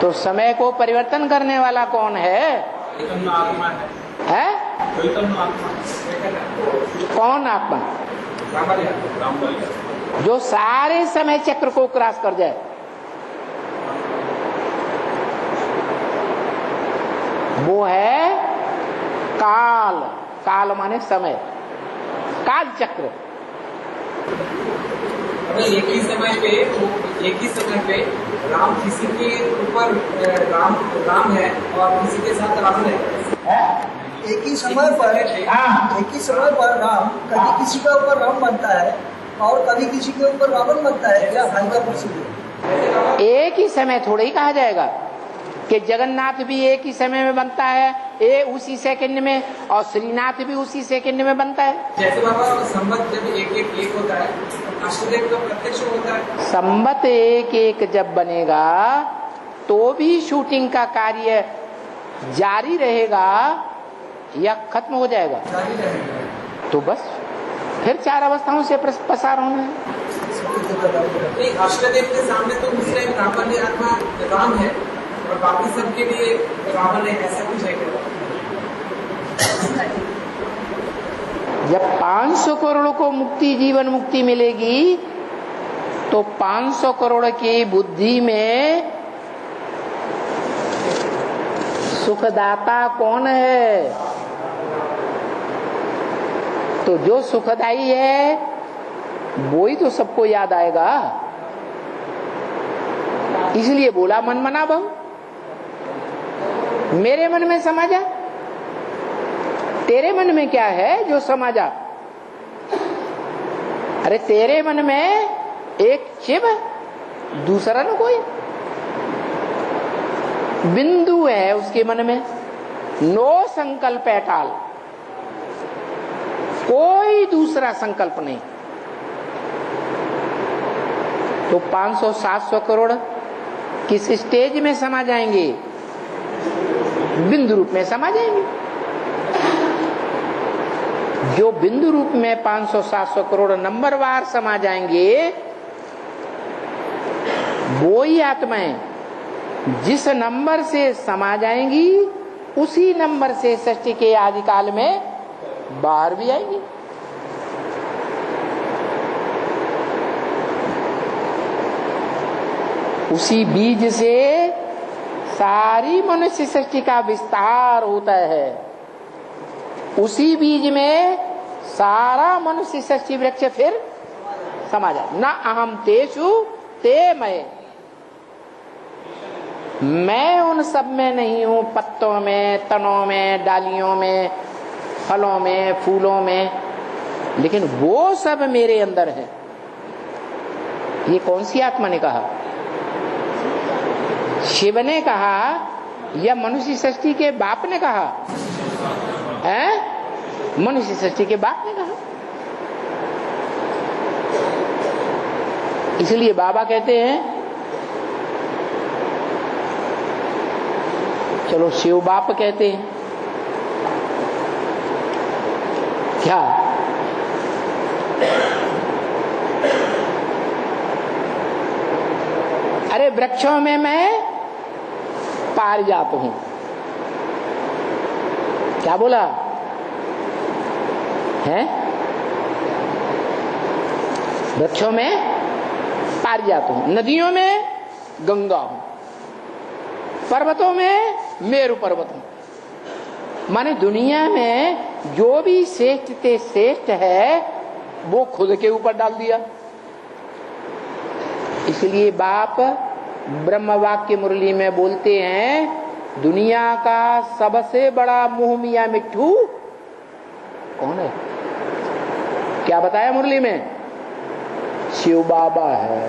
तो समय को परिवर्तन करने वाला कौन है? कौन आत्मा? जो सारे समय चक्र को क्रॉस कर जाए। वो है काल। काल माने समय, काल चक्र। एक ही समय पे राम किसी के ऊपर राम है और किसी के साथ रावण है। एक ही समय पर राम कभी किसी के ऊपर राम बनता है और कभी किसी के ऊपर रावण बनता है। क्या फायदा प्रसिद्ध? एक ही समय थोड़ा ही कहा जाएगा कि जगन्नाथ भी एक ही समय में बनता है, उसी सेकंड में, और श्रीनाथ भी उसी सेकंड में बनता है। जैसे बाबा संवत जब एक होता है, अष्टदेव का प्रत्यक्ष होता है। संवत एक जब बनेगा तो भी शूटिंग का कार्य जारी रहेगा या खत्म हो जाएगा? जारी रहेगा। तो बस फिर 4 अवस्थाओं से पसार होना है। नहीं, अष्टदेव के सामने तो उस टाइम रावण आत्मा राम है और बाकी सबके लिए रावण है, ऐसा कुछ है क्या? जब 500 करोड़ को मुक्ति, जीवन मुक्ति मिलेगी तो 500 करोड़ की बुद्धि में सुखदाता कौन है? तो जो सुखदाई है वो ही तो सबको याद आएगा। इसलिए बोला मन मना बहु, मेरे मन में समा जा। तेरे मन में क्या है जो समा जा? अरे तेरे मन में एक शिव है, दूसरा न कोई। बिंदु है उसके मन में, नो संकल्प एटाल, कोई दूसरा संकल्प नहीं। तो 500-700 करोड़ किस स्टेज में समा जाएंगे? बिंदु रूप में समा जाएंगे। जो बिंदु रूप में 500-700 करोड़ नंबरवार समा जाएंगे, वो ही आत्माएं जिस नंबर से समा जाएंगी उसी नंबर से सृष्टि के आदि काल में बाहर भी आएंगी। उसी बीज से सारी मनुष्य सृष्टि का विस्तार होता है। उसी बीज में सारा मनुष्य सृष्टि वृक्ष फिर समा जाए। न अहम तेषु ते मैं उन सब में नहीं हूं, पत्तों में, तनों में, डालियों में, फलों में, फूलों में, लेकिन वो सब मेरे अंदर है। ये कौन सी आत्मा ने कहा? शिव ने कहा या मनुष्य सृष्टि के बाप ने कहा? मनुष्य सृष्टि के बाप ने कहा। इसलिए बाबा कहते हैं, चलो शिव बाप कहते हैं क्या? अरे वृक्षों में मैं पारिजात हूं। क्या बोला है? वृक्षों में पारिजात हूं, नदियों में गंगा हूं, पर्वतों में मेरु पर्वत हूं। माने दुनिया में जो भी श्रेष्ठ ते श्रेष्ठ है वो खुद के ऊपर डाल दिया। इसलिए बाप ब्रह्म वाक्य मुरली में बोलते हैं, दुनिया का सबसे बड़ा मुंह मियां मिट्ठू कौन है? क्या बताया मुरली में? शिव बाबा है।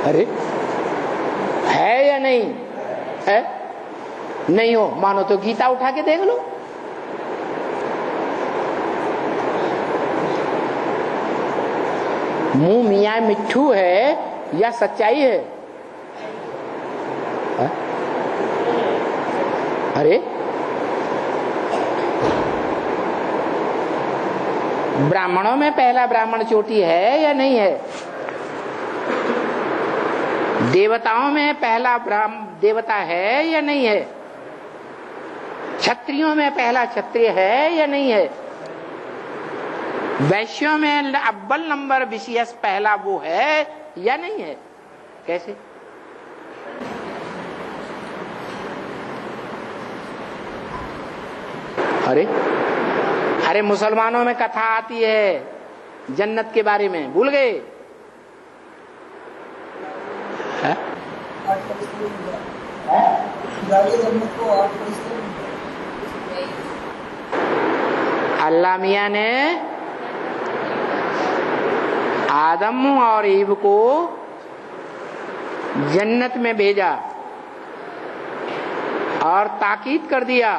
अरे है या नहीं है? नहीं हो मानो तो गीता उठा के देख लो। मुंह मियां मिट्ठू है या सच्चाई है? अरे ब्राह्मणों में पहला ब्राह्मण चोटी है या नहीं है? देवताओं में पहला ब्राह्मण देवता है या नहीं है? क्षत्रियों में पहला क्षत्रिय है या नहीं है? वैश्यों में अव्वल नंबर विशेष पहला वो है या नहीं है? कैसे? अरे मुसलमानों में कथा आती है जन्नत के बारे में, भूल गए? अल्लाह मियां ने आदम और ईव को जन्नत में भेजा और ताकीद कर दिया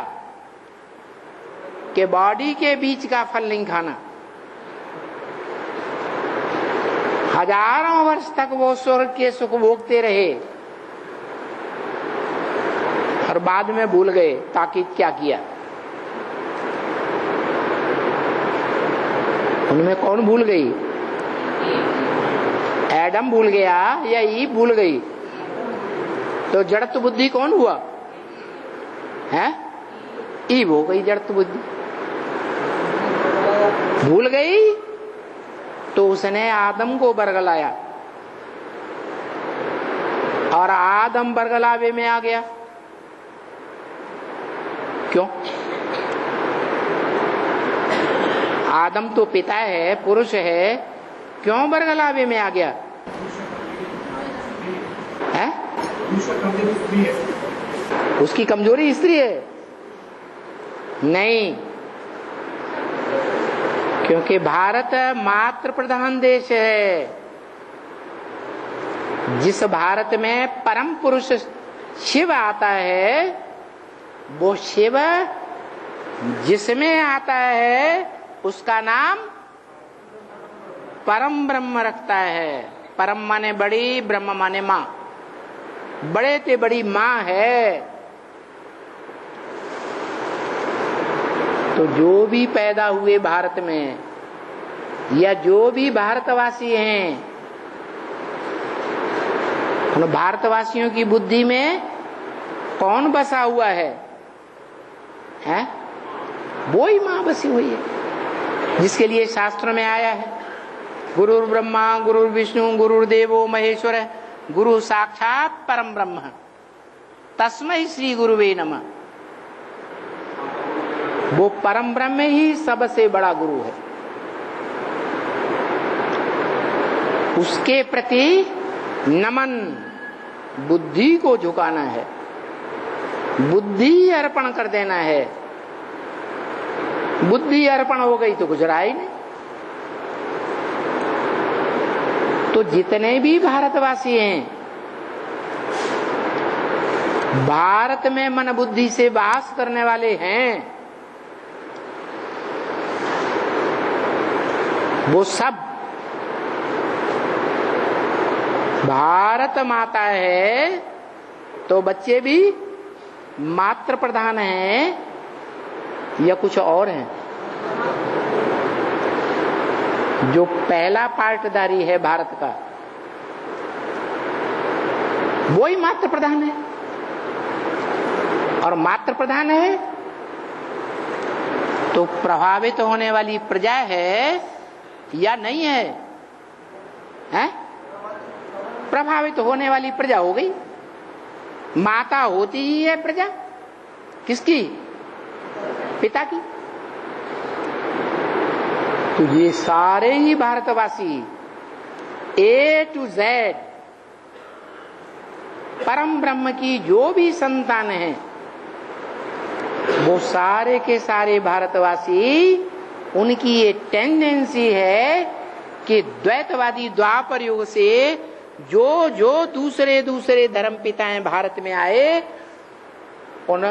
कि बॉडी के बीच का फल नहीं खाना। हजारों वर्ष तक वो स्वर्ग के सुख भोगते रहे और बाद में भूल गए ताकीद क्या किया। उनमें कौन भूल गई? एडम भूल गया या ईव भूल गई? तो जड़त्व बुद्धि कौन हुआ? है ईव हो गई जड़त्व बुद्धि। भूल गई तो उसने आदम को बरगलाया और आदम बरगलावे में आ गया। क्यों? आदम तो पिता है, पुरुष है, क्यों बरगलावे में आ गया? है? उसकी कमजोरी स्त्री है? नहीं, क्योंकि भारत मातृ प्रधान देश है। जिस भारत में परम पुरुष शिव आता है, वो शिव जिसमें आता है उसका नाम परम ब्रह्म रखता है। परम माने बड़ी, ब्रह्म माने माँ। बड़े ते बड़ी माँ है। तो जो भी पैदा हुए भारत में या जो भी भारतवासी हैं, उन भारतवासियों की बुद्धि में कौन बसा हुआ है? हैं? वो ही माँ बसी हुई है, जिसके लिए शास्त्र में आया है गुरुर् ब्रह्मा गुरुर् विष्णु गुरुर्देवो महेश्वर गुरु साक्षात परम ब्रह्म तस्मै श्री गुरुवे नमः। वो परम ब्रह्म ही सबसे बड़ा गुरु है। उसके प्रति नमन, बुद्धि को झुकाना है, बुद्धि अर्पण कर देना है। बुद्धि अर्पण हो गई तो कुछ रहा ही नहीं। तो जितने भी भारतवासी हैं, भारत में मन बुद्धि से वास करने वाले हैं, वो सब भारत माता है तो बच्चे भी मातृ प्रधान हैं या कुछ और हैं? जो पहला पार्टदारी है भारत का, वो ही मातृ प्रधान है। और मातृ प्रधान है तो प्रभावित होने वाली प्रजा है या नहीं है? हैं? प्रभावित होने वाली प्रजा हो गई। माता होती ही है प्रजा किसकी? पिता की। तो ये सारे ही भारतवासी A to Z परम ब्रह्म की जो भी संतान है, वो सारे के सारे भारतवासी, उनकी ये टेंडेंसी है कि द्वैतवादी द्वापर युग से जो जो दूसरे दूसरे धर्म पिताएं भारत में आए, उन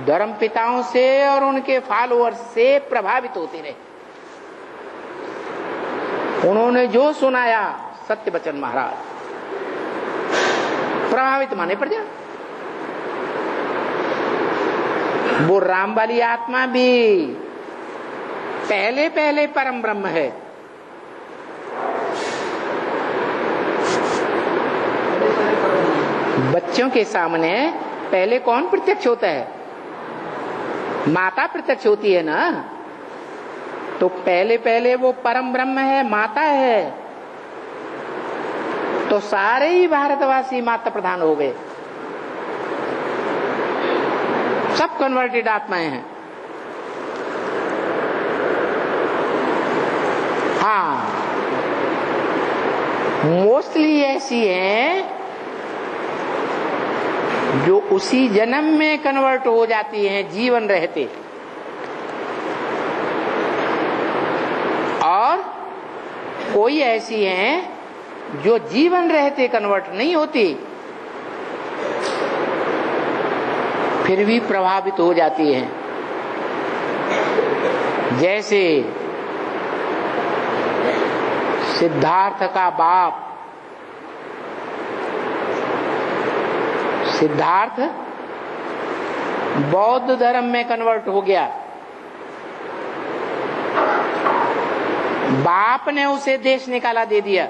धर्म पिताओं से और उनके फॉलोअर्स से प्रभावित होते रहे। उन्होंने जो सुनाया सत्य बचन महाराज, प्रभावित माने प्रजा। वो राम वाली आत्मा भी पहले पहले परम ब्रह्म है। बच्चों के सामने पहले कौन प्रत्यक्ष होता है? माता प्रत्यक्ष होती है ना। तो पहले वो परम ब्रह्म है, माता है। तो सारे ही भारतवासी माता प्रधान हो गए, सब कन्वर्टेड आत्माएं हैं। हाँ, मोस्टली ऐसी हैं जो उसी जन्म में कन्वर्ट हो जाती हैं जीवन रहते, और कोई ऐसी हैं जो जीवन रहते कन्वर्ट नहीं होती, फिर भी प्रभावित हो जाती हैं। जैसे सिद्धार्थ का बाप, सिद्धार्थ बौद्ध धर्म में कन्वर्ट हो गया। बाप ने उसे देश निकाला दे दिया,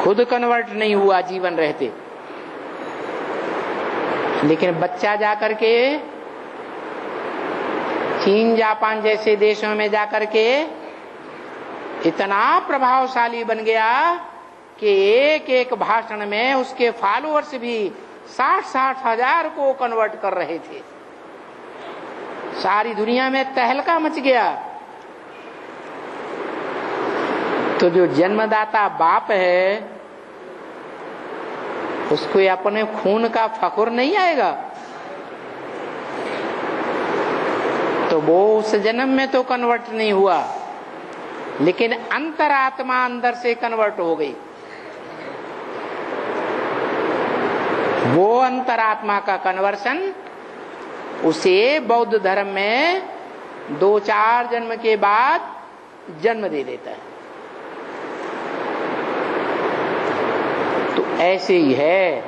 खुद कन्वर्ट नहीं हुआ जीवन रहते। लेकिन बच्चा जाकर के चीन जापान जैसे देशों में जाकर के इतना प्रभावशाली बन गया कि एक एक भाषण में उसके फॉलोअर्स भी 60-60 हजार को कन्वर्ट कर रहे थे। सारी दुनिया में तहलका मच गया। तो जो जन्मदाता बाप है उसको अपने खून का फख्र नहीं आएगा? तो वो उस जन्म में तो कन्वर्ट नहीं हुआ, लेकिन अंतरात्मा अंदर से कन्वर्ट हो गई। वो अंतरात्मा का कन्वर्शन उसे बौद्ध धर्म में 2-4 जन्म के बाद जन्म दे देता है। तो ऐसे ही है,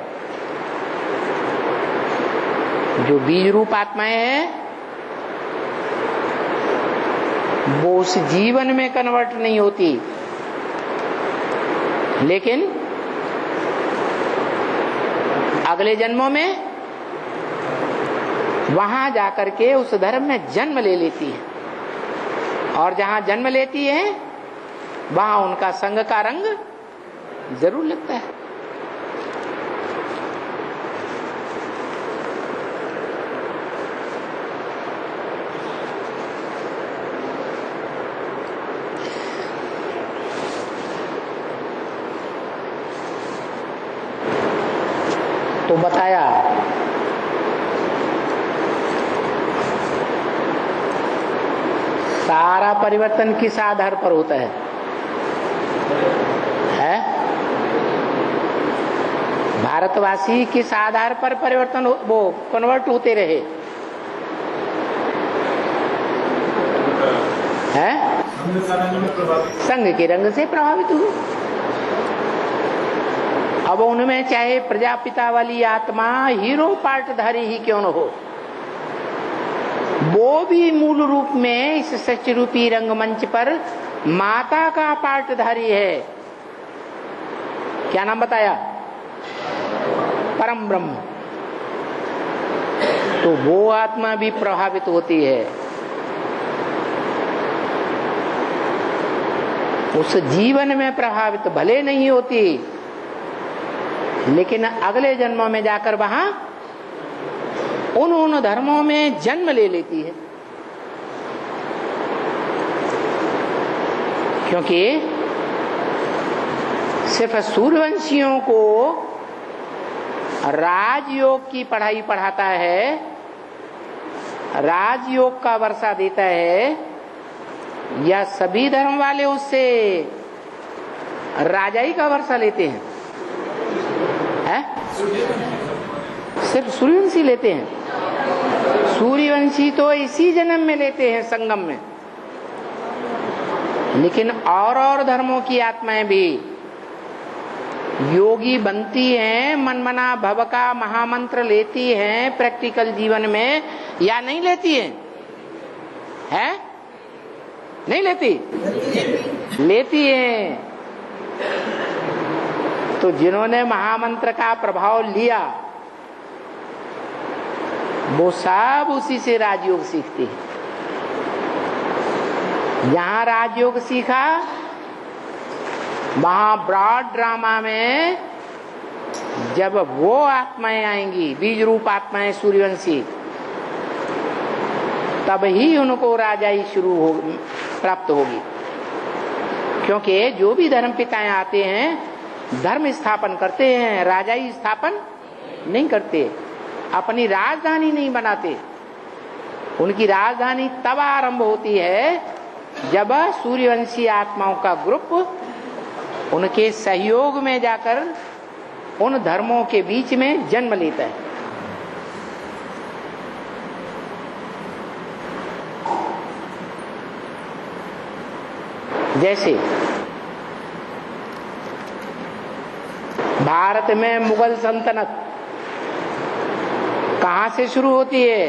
जो बीज रूप आत्माएं हैं वो उस जीवन में कन्वर्ट नहीं होती, लेकिन अगले जन्मों में वहां जाकर के उस धर्म में जन्म ले लेती है, और जहां जन्म लेती है वहां उनका संग का रंग जरूर लगता है। तो बताया सारा परिवर्तन किस आधार पर होता है? भारतवासी किस आधार पर परिवर्तन वो कन्वर्ट होते रहे हैं? संघ के रंग से प्रभावित हुए। अब उनमें चाहे प्रजापिता वाली आत्मा हीरो पार्टधारी ही क्यों न हो, वो भी मूल रूप में इस सच रूपी रंगमंच पर माता का पार्टधारी है। क्या नाम बताया? परम ब्रह्म। तो वो आत्मा भी प्रभावित होती है। उस जीवन में प्रभावित भले नहीं होती, लेकिन अगले जन्मों में जाकर वहां उन धर्मों में जन्म ले लेती है। क्योंकि सिर्फ सूर्यवंशियों को राजयोग की पढ़ाई पढ़ाता है, राजयोग का वर्षा देता है, या सभी धर्म वाले उससे राजाई का वर्षा लेते हैं? सिर्फ सूर्यवंशी लेते हैं। सूर्यवंशी तो इसी जन्म में लेते हैं संगम में, लेकिन और धर्मों की आत्माएं भी योगी बनती हैं, मनमना भव का महामंत्र लेती हैं प्रैक्टिकल जीवन में, या नहीं लेती हैं? नहीं लेती? लेती हैं। तो जिन्होंने महामंत्र का प्रभाव लिया वो सब उसी से राजयोग सीखते हैं। यहां राजयोग सीखा, वहां ब्रॉड ड्रामा में जब वो आत्माएं आएंगी, बीज रूप आत्माएं सूर्यवंशी, तब ही उनको राजाई प्राप्त होगी। क्योंकि जो भी धर्म पिताएं आते हैं धर्म स्थापन करते हैं, राजाई स्थापन नहीं करते, अपनी राजधानी नहीं बनाते। उनकी राजधानी तब आरंभ होती है जब सूर्यवंशी आत्माओं का ग्रुप उनके सहयोग में जाकर उन धर्मों के बीच में जन्म लेता है। जैसे भारत में मुगल सल्तनत कहां से शुरू होती है?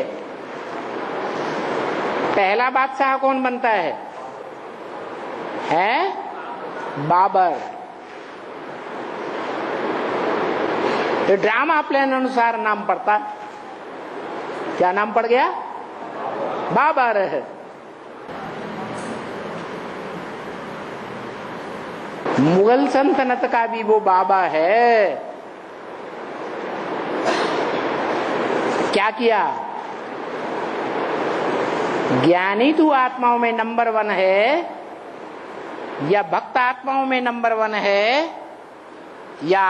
पहला बादशाह कौन बनता है? बाबर। तो ड्रामा प्लान अनुसार नाम पड़ता, क्या नाम पड़ गया? बाबर। मुगल सल्तनत का भी वो बाबा है। क्या किया? ज्ञानी तू आत्माओं में नंबर 1 है या भक्त आत्माओं में नंबर 1 है या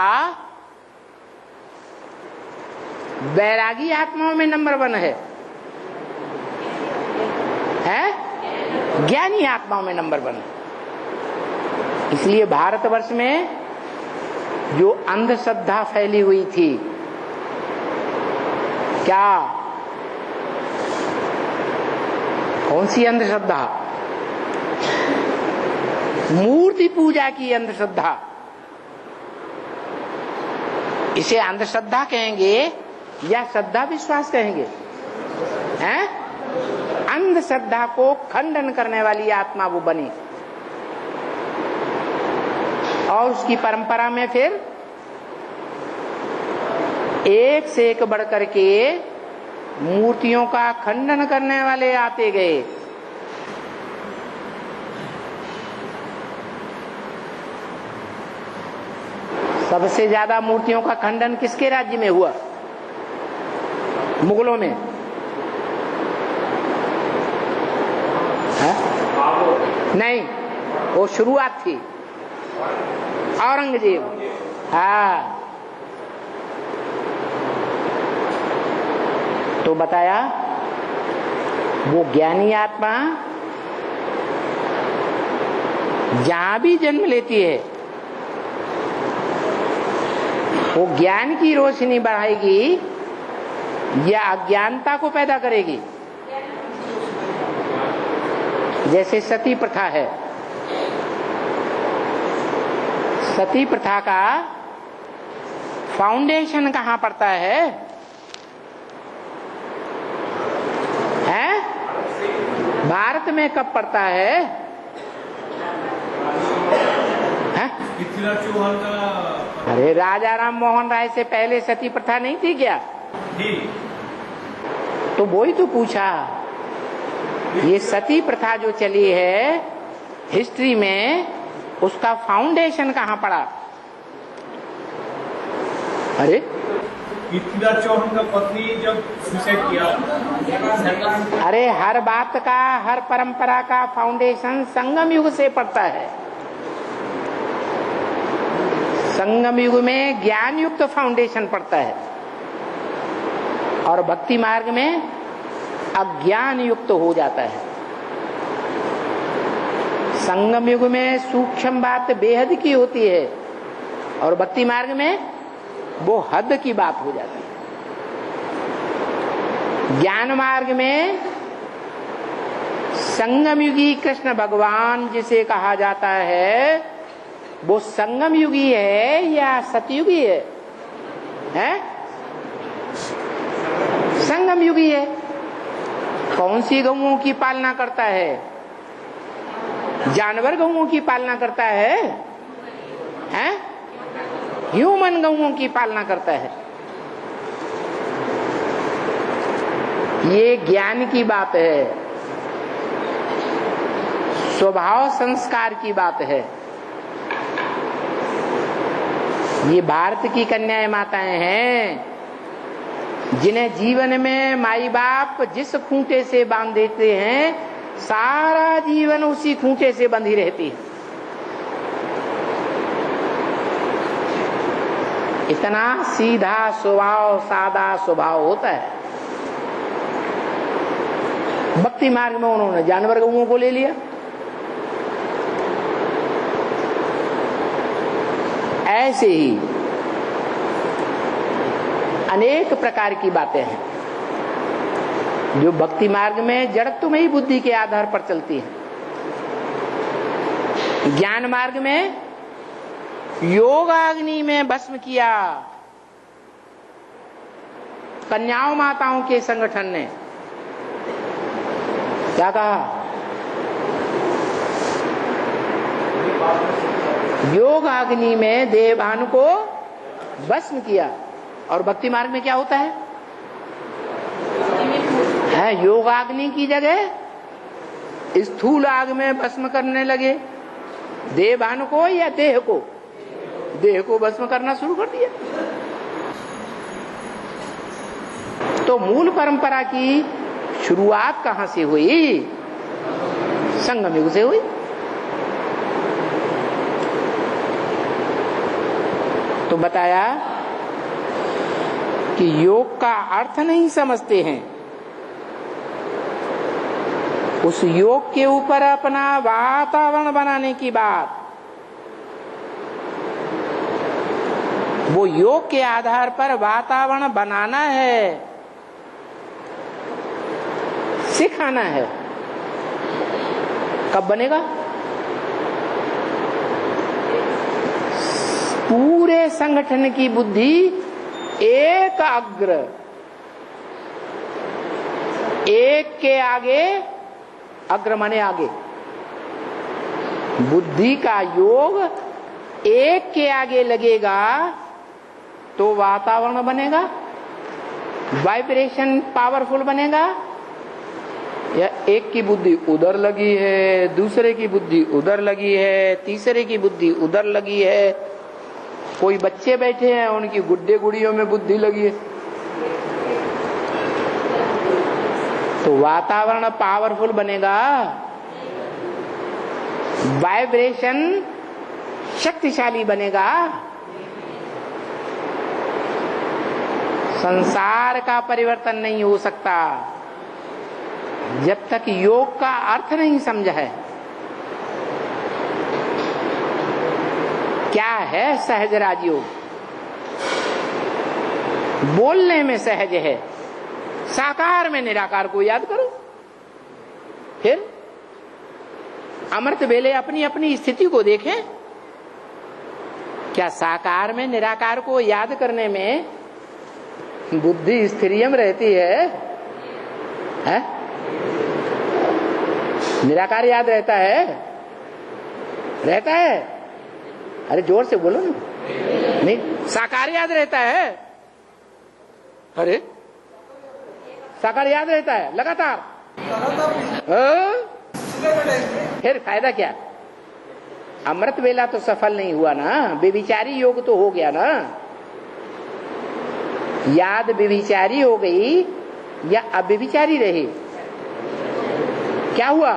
वैरागी आत्माओं में नंबर 1 है? ज्ञानी आत्माओं में नंबर 1 है। इसलिए भारतवर्ष में जो अंधश्रद्धा फैली हुई थी, क्या कौन सी अंधश्रद्धा? मूर्ति पूजा की अंधश्रद्धा। इसे अंधश्रद्धा कहेंगे या श्रद्धा विश्वास कहेंगे? अंधश्रद्धा को खंडन करने वाली आत्मा वो बनी और उसकी परंपरा में फिर एक से एक बढ़ करके मूर्तियों का खंडन करने वाले आते गए। सबसे ज्यादा मूर्तियों का खंडन किसके राज्य में हुआ? मुगलों में। नहीं, वो शुरुआत थी औरंगजेब। हाँ, तो बताया वो ज्ञानी आत्मा जहां भी जन्म लेती है वो ज्ञान की रोशनी बढ़ाएगी या अज्ञानता को पैदा करेगी? जैसे सती प्रथा है, सती प्रथा का फाउंडेशन कहां पड़ता है? भारत में कब पड़ता है? चौहान का। अरे राजा राम मोहन राय से पहले सती प्रथा नहीं थी क्या? तो वही तो पूछा, ये सती प्रथा जो चली है हिस्ट्री में, उसका फाउंडेशन कहाँ पड़ा? अरे पृथ्वीराज चौहान का पत्नी जब सुसाइड किया। अरे हर बात का, हर परंपरा का फाउंडेशन संगम युग से पड़ता है। संगम युग में ज्ञान युक्त फाउंडेशन पड़ता है और भक्ति मार्ग में अज्ञान युक्त हो जाता है। संगम युग में सूक्ष्म बात बेहद की होती है और भक्ति मार्ग में वो हद की बात हो जाती है। ज्ञान मार्ग में संगम युगी कृष्ण भगवान जिसे कहा जाता है वो संगम युगी है या सतयुगी है? संगम युगी है। कौन सी गौओं की पालना करता है? जानवर गौओं की पालना करता है? ह्यूमन गौओं की पालना करता है। ये ज्ञान की बात है, स्वभाव संस्कार की बात है। ये भारत की कन्याएं माताएं हैं जिन्हें जीवन में माई बाप जिस खूंटे से बांध देते हैं, सारा जीवन उसी खूंटे से बंधी रहती है। इतना सीधा स्वभाव, सादा स्वभाव होता है। भक्ति मार्ग में उन्होंने जानवर गौओं को ले लिया। ऐसे ही अनेक प्रकार की बातें हैं जो भक्ति मार्ग में जड़त्वमयी बुद्धि के आधार पर चलती है। ज्ञान मार्ग में योगाग्नि में भस्म किया कन्याओं माताओं के संगठन ने। क्या कहा? योगाग्नि में देवभानु को भस्म किया। और भक्ति मार्ग में क्या होता है? योगाग्नि की जगह स्थूल आग में भस्म करने लगे। देवभानु को या देह को? देह को भस्म करना शुरू कर दिया। तो मूल परंपरा की शुरुआत कहां से हुई? संगम युग से हुई। तो बताया कि योग का अर्थ नहीं समझते हैं, उस योग के ऊपर अपना वातावरण बनाने की बात। वो योग के आधार पर वातावरण बनाना है, सिखाना है। कब बनेगा? पूरे संगठन की बुद्धि एक अग्र, एक के आगे, अग्र माने आगे, बुद्धि का योग एक के आगे लगेगा तो वातावरण बनेगा, वाइब्रेशन पावरफुल बनेगा। या एक की बुद्धि उधर लगी है, दूसरे की बुद्धि उधर लगी है, तीसरे की बुद्धि उधर लगी है। कोई बच्चे बैठे हैं, उनकी गुड्डे गुड़ियों में बुद्धि लगी है। तो वातावरण पावरफुल बनेगा, वाइब्रेशन शक्तिशाली बनेगा। संसार का परिवर्तन नहीं हो सकता जब तक योग का अर्थ नहीं समझा है। क्या है सहज राजयोग? बोलने में सहज है, साकार में निराकार को याद करो। फिर अमृत वेले अपनी अपनी स्थिति को देखें। क्या साकार में निराकार को याद करने में बुद्धि स्थिरियम रहती है? निराकार याद रहता है? रहता है? अरे जोर से बोलो ना। नहीं, साकार याद रहता है? अरे साकार याद रहता है लगातार। फिर फायदा क्या? अमृत वेला तो सफल नहीं हुआ ना, व्यभिचारी योग तो हो गया ना। याद व्यभिचारी हो गई या अव्यभिचारी रही? क्या हुआ?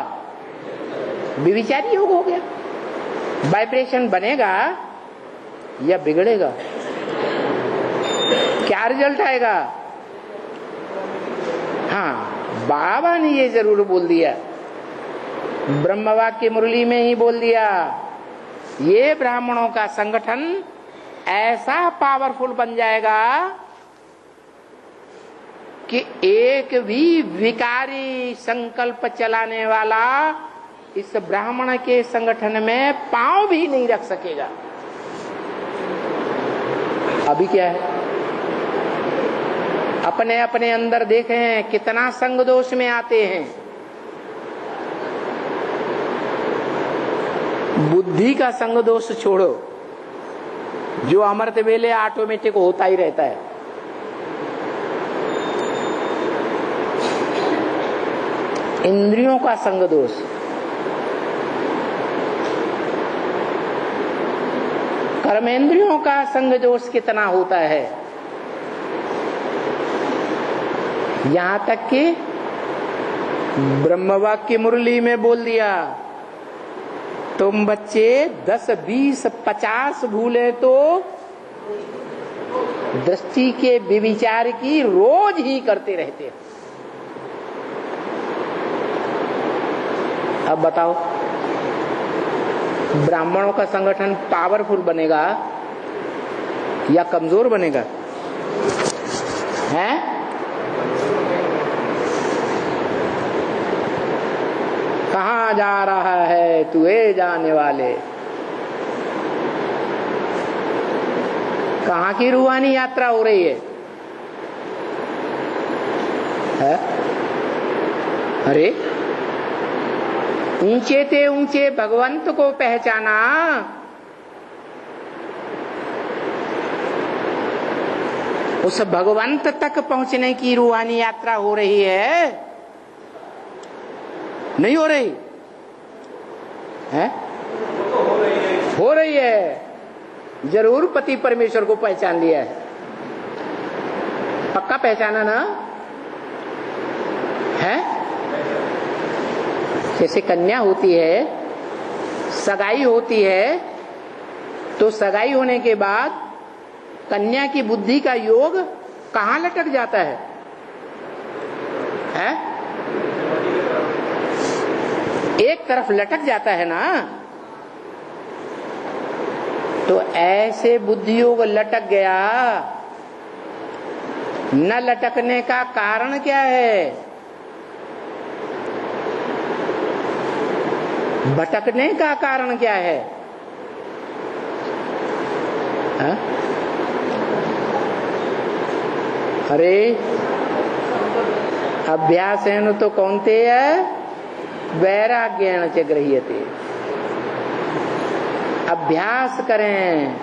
व्यभिचारी योग हो गया। वाइब्रेशन बनेगा या बिगड़ेगा? क्या रिजल्ट आएगा? हाँ, बाबा ने ये जरूर बोल दिया, ब्रह्मवाक्य मुरली में ही बोल दिया, ये ब्राह्मणों का संगठन ऐसा पावरफुल बन जाएगा कि एक भी विकारी संकल्प चलाने वाला इस ब्राह्मण के संगठन में पांव भी नहीं रख सकेगा। अभी क्या है? अपने अपने अंदर देखें कितना संग दोष में आते हैं। बुद्धि का संग दोष छोड़ो, जो अमृत वेले ऑटोमेटिक होता ही रहता है। इंद्रियों का संग दोष, कर्मेंद्रियों का संग दोष कितना होता है, यहां तक कि ब्रह्मवाक्य मुरली में बोल दिया, तुम बच्चे 10, 20, 50 भूले तो दृष्टि के विविचार की रोज ही करते रहते हो। अब बताओ, ब्राह्मणों का संगठन पावरफुल बनेगा या कमजोर बनेगा? हैं? कहाँ जा रहा है तू ए जाने वाले? कहाँ की रूहानी यात्रा हो रही है? अरे ऊंचे ते ऊंचे भगवंत को पहचाना, उस भगवंत तक पहुंचने की रूहानी यात्रा हो रही है, नहीं हो रही है? हो रही है। जरूर पति परमेश्वर को पहचान लिया है, पक्का पहचाना ना है? जैसे कन्या होती है, सगाई होती है, तो सगाई होने के बाद कन्या की बुद्धि का योग कहाँ लटक जाता है? एक तरफ लटक जाता है ना। तो ऐसे बुद्धि योग लटक गया, न लटकने का कारण क्या है? भटकने का कारण क्या है? हा? अरे अभ्यासेन तो कौन्ते है वैराग्येण च गृह्यते। अभ्यास करें,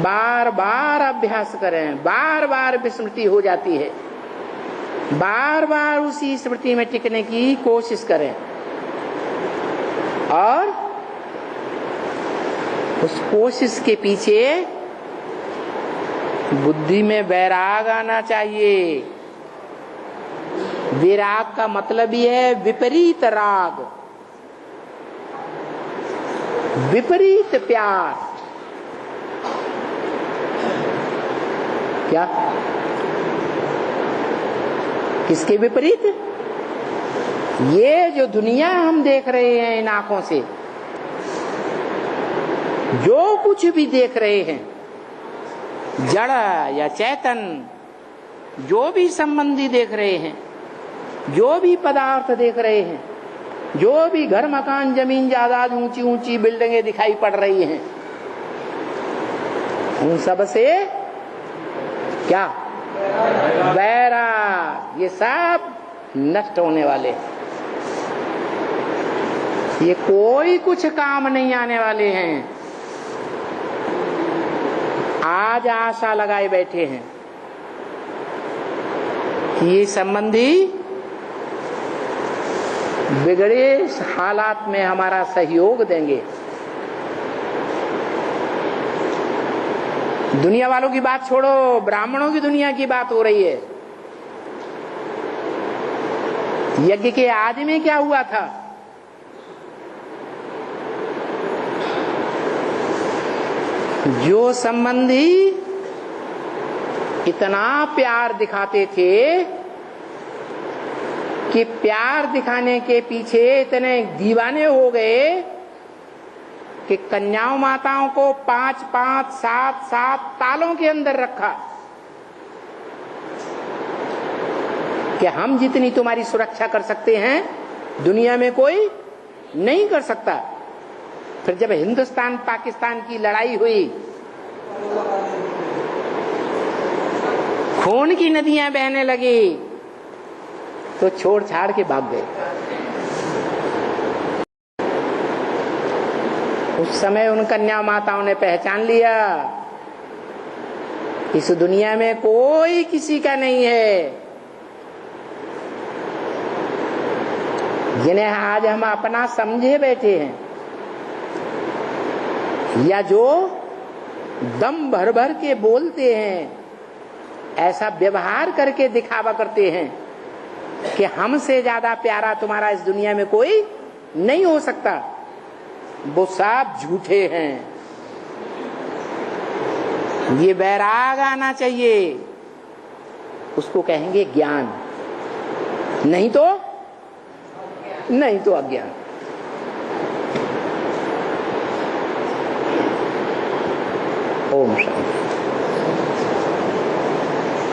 बार बार अभ्यास करें, बार बार विस्मृति हो जाती है, बार बार उसी स्मृति में टिकने की कोशिश करें और उस कोशिश के पीछे बुद्धि में वैराग आना चाहिए। विराग का मतलब ही है विपरीत राग, विपरीत प्यार। क्या? किसके विपरीत? ये जो दुनिया हम देख रहे हैं इन आंखों से, जो कुछ भी देख रहे हैं, जड़ या चेतन, जो भी संबंधी देख रहे हैं, जो भी पदार्थ देख रहे हैं, जो भी घर मकान जमीन जायदाद ऊंची ऊंची बिल्डिंगें दिखाई पड़ रही हैं, उन सब से क्या? वैराग। ये सब नष्ट होने वाले, ये कोई कुछ काम नहीं आने वाले हैं। आज आशा लगाए बैठे हैं कि ये संबंधी बिगड़े हालात में हमारा सहयोग देंगे। दुनिया वालों की बात छोड़ो, ब्राह्मणों की दुनिया की बात हो रही है। यज्ञ के आदि में क्या हुआ था? जो संबंधी इतना प्यार दिखाते थे कि प्यार दिखाने के पीछे इतने दीवाने हो गए कि कन्याओं माताओं को 5-5, 7-7 तालों के अंदर रखा कि हम जितनी तुम्हारी सुरक्षा कर सकते हैं दुनिया में कोई नहीं कर सकता। फिर जब हिंदुस्तान पाकिस्तान की लड़ाई हुई, खून की नदियां बहने लगी, तो छोड़ छाड़ के भाग गए। उस समय उन कन्या माताओं ने पहचान लिया इस दुनिया में कोई किसी का नहीं है। जिन्हें आज हम अपना समझे बैठे हैं, या जो दम भर भर के बोलते हैं, ऐसा व्यवहार करके दिखावा करते हैं कि हमसे ज्यादा प्यारा तुम्हारा इस दुनिया में कोई नहीं हो सकता, वो सब झूठे हैं। ये वैराग आना चाहिए, उसको कहेंगे ज्ञान, नहीं तो अज्ञान। ओम शांति।